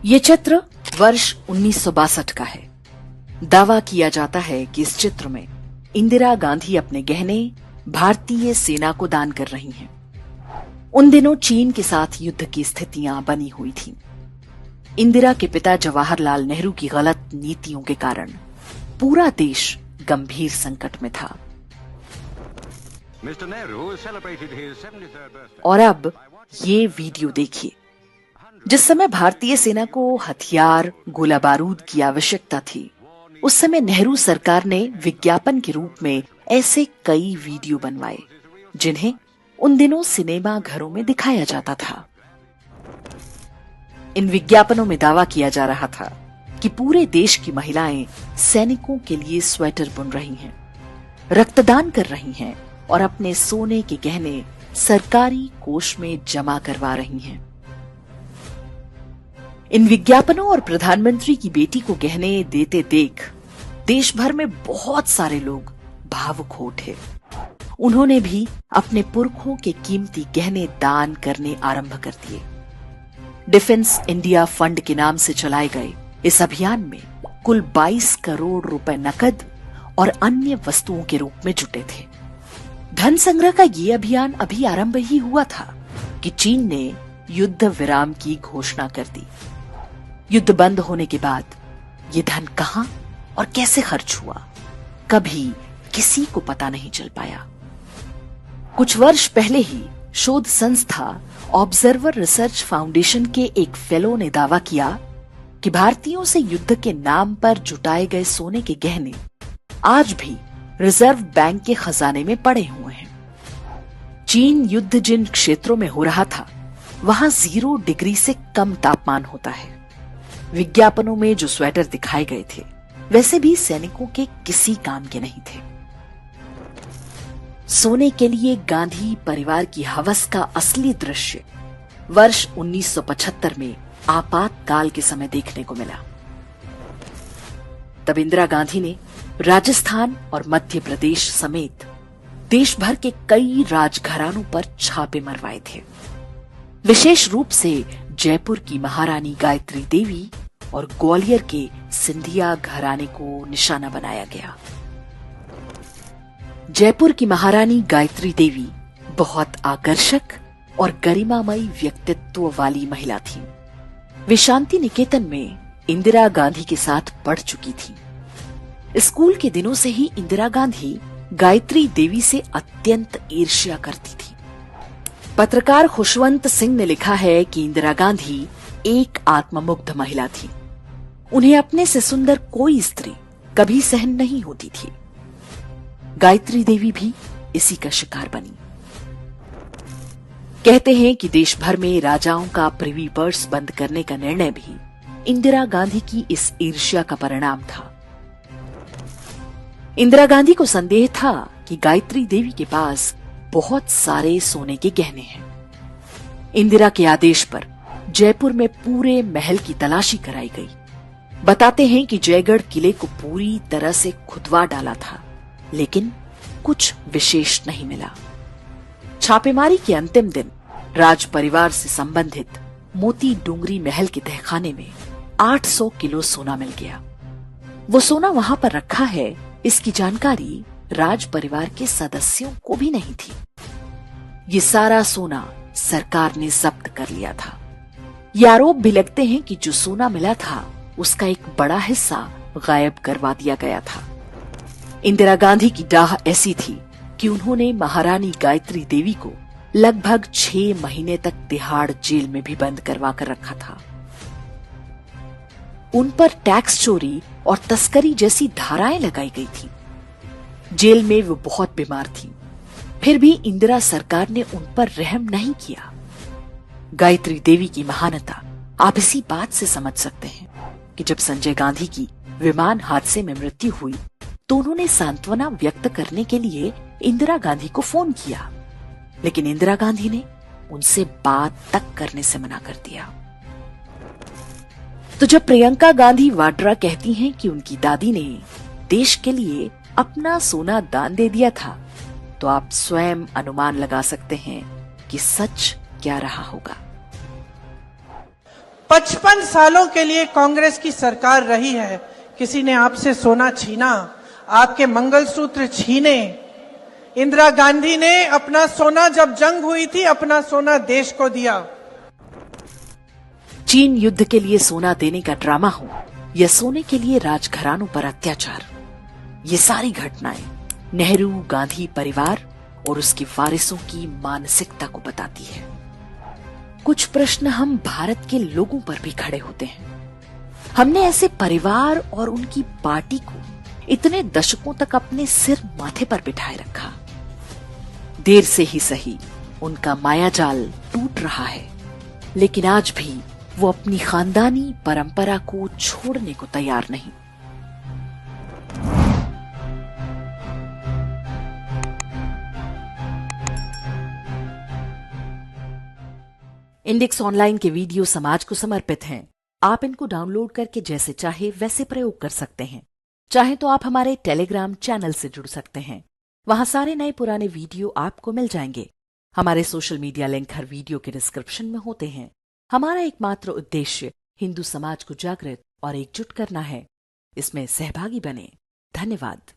ये चित्र वर्ष 1962 का है। दावा किया जाता है कि इस चित्र में इंदिरा गांधी अपने गहने भारतीय सेना को दान कर रही हैं। उन दिनों चीन के साथ युद्ध की स्थितियां बनी हुई थीं। इंदिरा के पिता जवाहरलाल नेहरू की गलत नीतियों के कारण पूरा देश गंभीर संकट में था। और अब ये वीडियो देखिए। जिस समय भारतीय सेना को हथियार, गोला बारूद की आवश्यकता थी, उस समय नेहरू सरकार ने विज्ञापन के रूप में ऐसे कई वीडियो बनवाए जिन्हें उन दिनों सिनेमा घरों में दिखाया जाता था। इन विज्ञापनों में दावा किया जा रहा था कि पूरे देश की महिलाएं सैनिकों के लिए स्वेटर बुन रही हैं, रक्तदान कर रही हैं और अपने सोने के गहने सरकारी कोष में जमा करवा रही हैं। इन विज्ञापनों और प्रधानमंत्री की बेटी को गहने देते देख देश भर में बहुत सारे लोग भावुक हो उठे। उन्होंने भी अपने पुरखों के कीमती गहने दान करने आरंभ कर दिए। डिफेंस इंडिया फंड के नाम से चलाए गए इस अभियान में कुल 22 करोड़ रुपए नकद और अन्य वस्तुओं के रूप में जुटे थे। धन संग्रह का ये अभियान अभी आरंभ ही हुआ था कि चीन ने युद्ध विराम की घोषणा कर दी। युद्ध बंद होने के बाद ये धन कहां और कैसे खर्च हुआ, कभी किसी को पता नहीं चल पाया। कुछ वर्ष पहले ही शोध संस्था ऑब्जर्वर रिसर्च फाउंडेशन के एक फेलो ने दावा किया कि भारतीयों से युद्ध के नाम पर जुटाए गए सोने के गहने आज भी रिजर्व बैंक के खजाने में पड़े हुए हैं। चीन युद्ध जिन क्षेत्रों में हो रहा था, वहां 0 डिग्री से कम तापमान होता है। विज्ञापनों में जो स्वेटर दिखाए गए थे, वैसे भी सैनिकों के किसी काम के नहीं थे। सोने के लिए गांधी परिवार की हवस का असली दृश्य वर्ष 1975 में आपातकाल के समय देखने को मिला। तब इंदिरा गांधी ने राजस्थान और मध्य प्रदेश समेत देश भर के कई राजघरानों पर छापे मरवाए थे। विशेष रूप से जयपुर की महारानी गायत्री देवी और ग्वालियर के सिंधिया घराने को निशाना बनाया गया। जयपुर की महारानी गायत्री देवी बहुत आकर्षक और गरिमामयी व्यक्तित्व वाली महिला थी। वे शांति निकेतन में इंदिरा गांधी के साथ पढ़ चुकी थी। स्कूल के दिनों से ही इंदिरा गांधी गायत्री देवी से अत्यंत ईर्ष्या करती थी। पत्रकार खुशवंत सिंह ने लिखा है कि इंदिरा गांधी एक आत्ममुग्ध महिला थी। उन्हें अपने से सुंदर कोई स्त्री कभी सहन नहीं होती थी। गायत्री देवी भी इसी का शिकार बनी। कहते हैं कि देश भर में राजाओं का प्रिवी पर्स बंद करने का निर्णय भी इंदिरा गांधी की इस ईर्ष्या का परिणाम था। इंदिरा गांधी को संदेह था कि गायत्री देवी के पास बहुत सारे सोने के गहने हैं। इंदिरा के आदेश पर जयपुर में पूरे महल की तलाशी कराई गई। बताते हैं कि जयगढ़ किले को पूरी तरह से खुदवा डाला था, लेकिन कुछ विशेष नहीं मिला। छापेमारी के अंतिम दिन राज परिवार से संबंधित मोती डूंगरी महल के तहखाने में 800 किलो सोना मिल गया। वो सोना वहां पर रखा है, इसकी जानकारी राज परिवार के सदस्यों को भी नहीं थी। ये सारा सोना सरकार ने जब्त कर लिया था। ये आरोप भी लगते हैं कि जो सोना मिला था, उसका एक बड़ा हिस्सा गायब करवा दिया गया था। इंदिरा गांधी की डाह ऐसी थी कि उन्होंने महारानी गायत्री देवी को लगभग 6 महीने तक तिहाड़ जेल में भी बंद करवा कर रखा था। उन पर टैक्स चोरी और तस्करी जैसी धाराएं लगाई गई थी। जेल में वो बहुत बीमार थी, फिर भी इंदिरा सरकार ने उन पर रहम नहीं किया। गायत्री देवी की महानता आप इसी बात से समझ सकते हैं कि जब संजय गांधी की विमान हादसे में मृत्यु हुई, तो उन्होंने सांत्वना व्यक्त करने के लिए इंदिरा गांधी को फोन किया, लेकिन इंदिरा गांधी ने उनसे बात तक करने से मना कर दिया। तो जब प्रियंका गांधी वाड्रा कहती हैं कि उनकी दादी ने देश के लिए अपना सोना दान दे दिया था, तो आप स्वयं अनुमान लगा सकते हैं कि सच क्या रहा होगा। 55 सालों के लिए कांग्रेस की सरकार रही है। किसी ने आपसे सोना छीना, आपके मंगलसूत्र छीने। इंदिरा गांधी ने अपना सोना, जब जंग हुई थी, अपना सोना देश को दिया। चीन युद्ध के लिए सोना देने का ड्रामा हो या सोने के लिए राजघरानों पर अत्याचार, ये सारी घटनाएं नेहरू गांधी परिवार और उसके वारिसों की मानसिकता को बताती है। कुछ प्रश्न हम भारत के लोगों पर भी खड़े होते हैं। हमने ऐसे परिवार और उनकी पार्टी को इतने दशकों तक अपने सिर माथे पर बिठाए रखा। देर से ही सही उनका मायाजाल टूट रहा है, लेकिन आज भी वो अपनी खानदानी परंपरा को छोड़ने को तैयार नहीं। इंडेक्स ऑनलाइन के वीडियो समाज को समर्पित हैं। आप इनको डाउनलोड करके जैसे चाहे वैसे प्रयोग कर सकते हैं। चाहे तो आप हमारे टेलीग्राम चैनल से जुड़ सकते हैं। वहां सारे नए पुराने वीडियो आपको मिल जाएंगे। हमारे सोशल मीडिया लिंक हर वीडियो के डिस्क्रिप्शन में होते हैं। हमारा एकमात्र उद्देश्य हिंदू समाज को जागृत और एकजुट करना है। इसमें सहभागी बने। धन्यवाद।